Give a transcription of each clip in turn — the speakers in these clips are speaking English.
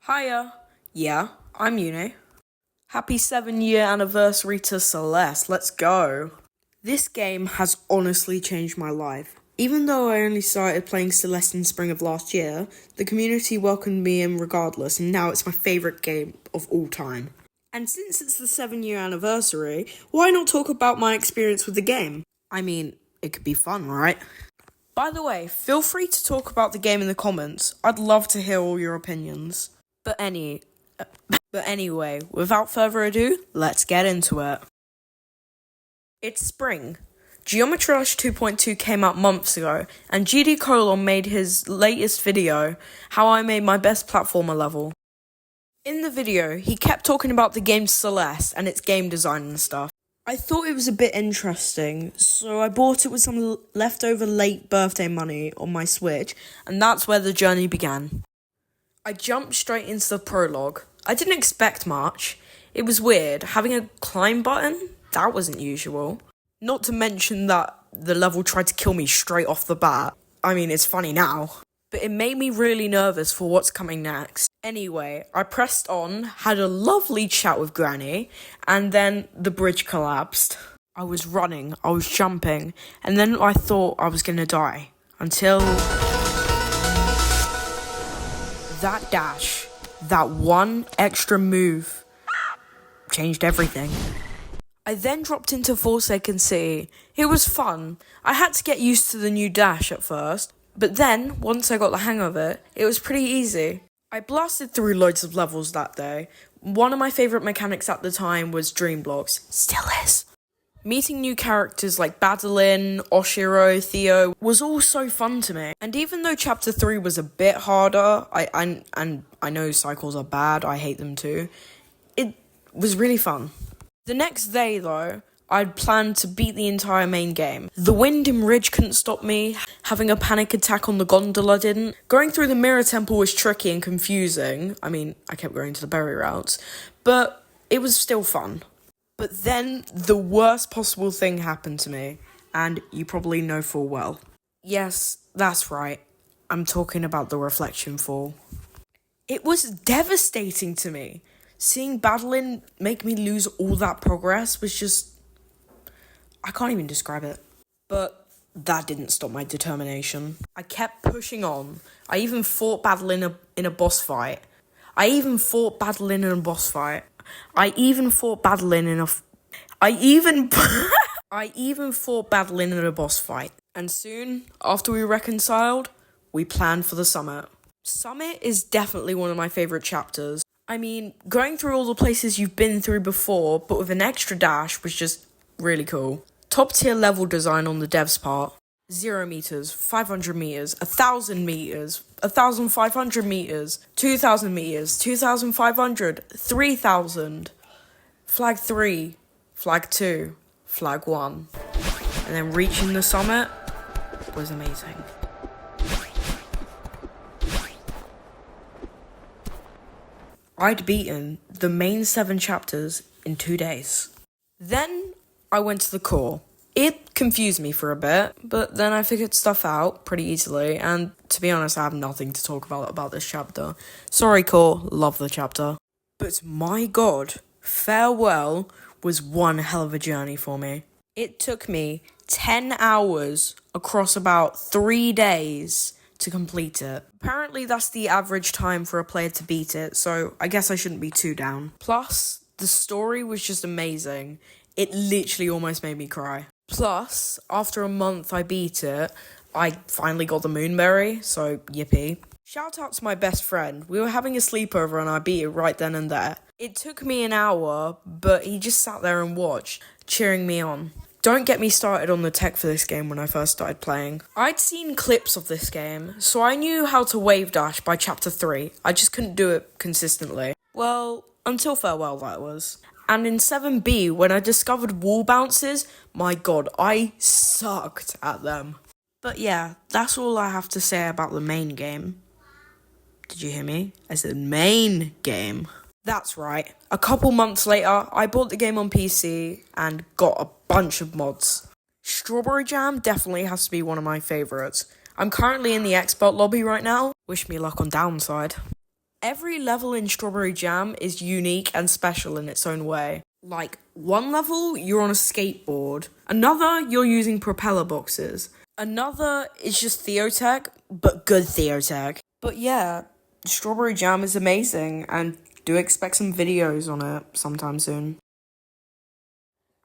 Hiya. Yeah, I'm Uni. Happy 7-year anniversary to Celeste. Let's go. This game has honestly changed my life. Even though I only started playing Celeste in spring of last year, the community welcomed me in regardless, and now it's my favourite game of all time. And since it's the 7-year anniversary, why not talk about my experience with the game? I mean, it could be fun, right? By the way, feel free to talk about the game in the comments. I'd love to hear all your opinions. But anyway, without further ado, let's get into it. It's spring. Geometry Dash 2.2 came out months ago, and GD Colon made his latest video, how I made my best platformer level. In the video, he kept talking about the game Celeste and its game design and stuff. I thought it was a bit interesting, so I bought it with some leftover late birthday money on my Switch, and that's where the journey began. I jumped straight into the prologue. I didn't expect much. It was weird, having a climb button, that wasn't usual. Not to mention that the level tried to kill me straight off the bat. I mean, it's funny now. But it made me really nervous for what's coming next. Anyway, I pressed on, had a lovely chat with Granny, and then the bridge collapsed. I was running, I was jumping, and then I thought I was gonna die. Until that dash, that one extra move, changed everything. I then dropped into Forsaken City. It was fun. I had to get used to the new dash at first, but then, once I got the hang of it, it was pretty easy. I blasted through loads of levels that day. One of my favourite mechanics at the time was Dream Blocks. Still is. Meeting new characters like Badalin, Oshiro, Theo was all so fun to me. And even though Chapter 3 was a bit harder, I know cycles are bad, I hate them too, it was really fun. The next day though, I'd planned to beat the entire main game. The wind in Ridge couldn't stop me, having a panic attack on the gondola didn't. Going through the Mirror Temple was tricky and confusing. I mean, I kept going to the berry routes, but it was still fun. But then the worst possible thing happened to me, and you probably know full well. Yes, that's right. I'm talking about the reflection fall. It was devastating to me. Seeing Badalin make me lose all that progress was just... I can't even describe it. But that didn't stop my determination. I kept pushing on. I even fought Badalin in a boss fight. I even fought Badalin in a boss fight. I even fought Badalin in a boss fight. And soon, after we reconciled, we planned for the summit. Summit is definitely one of my favourite chapters. I mean, going through all the places you've been through before, but with an extra dash was just really cool. Top tier level design on the devs part. 0 meters, 500 meters, 1,000 meters, 1,500 meters, 2,000 meters, 2,500, 3,000, flag 3, flag 2, flag 1. And then reaching the summit was amazing. I'd beaten the main 7 chapters in 2 days. Then I went to the core. It confused me for a bit, but then I figured stuff out pretty easily, and to be honest, I have nothing to talk about this chapter. Sorry, core, love the chapter. But my god, Farewell was one hell of a journey for me. It took me 10 hours across about 3 days to complete it. Apparently that's the average time for a player to beat it, so I guess I shouldn't be too down. Plus, the story was just amazing. It literally almost made me cry. Plus, after a month I beat it, I finally got the Moonberry, so yippee. Shout out to my best friend. We were having a sleepover and I beat it right then and there. It took me an hour, but he just sat there and watched, cheering me on. Don't get me started on the tech for this game when I first started playing. I'd seen clips of this game, so I knew how to wave dash by chapter 3. I just couldn't do it consistently. Well, until Farewell that was. And in 7B, when I discovered wall bounces, my god, I sucked at them. But yeah, that's all I have to say about the main game. Did you hear me? I said main game. That's right. A couple months later, I bought the game on PC and got a bunch of mods. Strawberry Jam definitely has to be one of my favourites. I'm currently in the expert lobby right now. Wish me luck on downside. Every level in Strawberry Jam is unique and special in its own way. Like, one level, you're on a skateboard. Another, you're using propeller boxes. Another is just Theotech, but good Theotech. But yeah, Strawberry Jam is amazing, and do expect some videos on it sometime soon.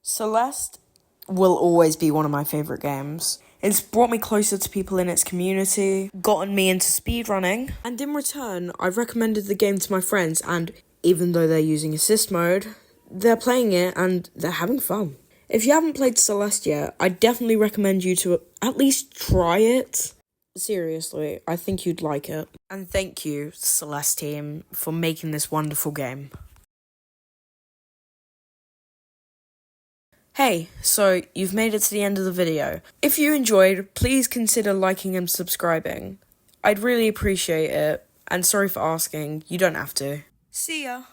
Celeste will always be one of my favourite games. It's brought me closer to people in its community, gotten me into speedrunning, and in return, I've recommended the game to my friends, and even though they're using assist mode, they're playing it and they're having fun. If you haven't played Celeste yet, I definitely recommend you to at least try it. Seriously, I think you'd like it. And thank you, Celeste team, for making this wonderful game. Hey, so you've made it to the end of the video. If you enjoyed, please consider liking and subscribing. I'd really appreciate it, and sorry for asking, you don't have to. See ya!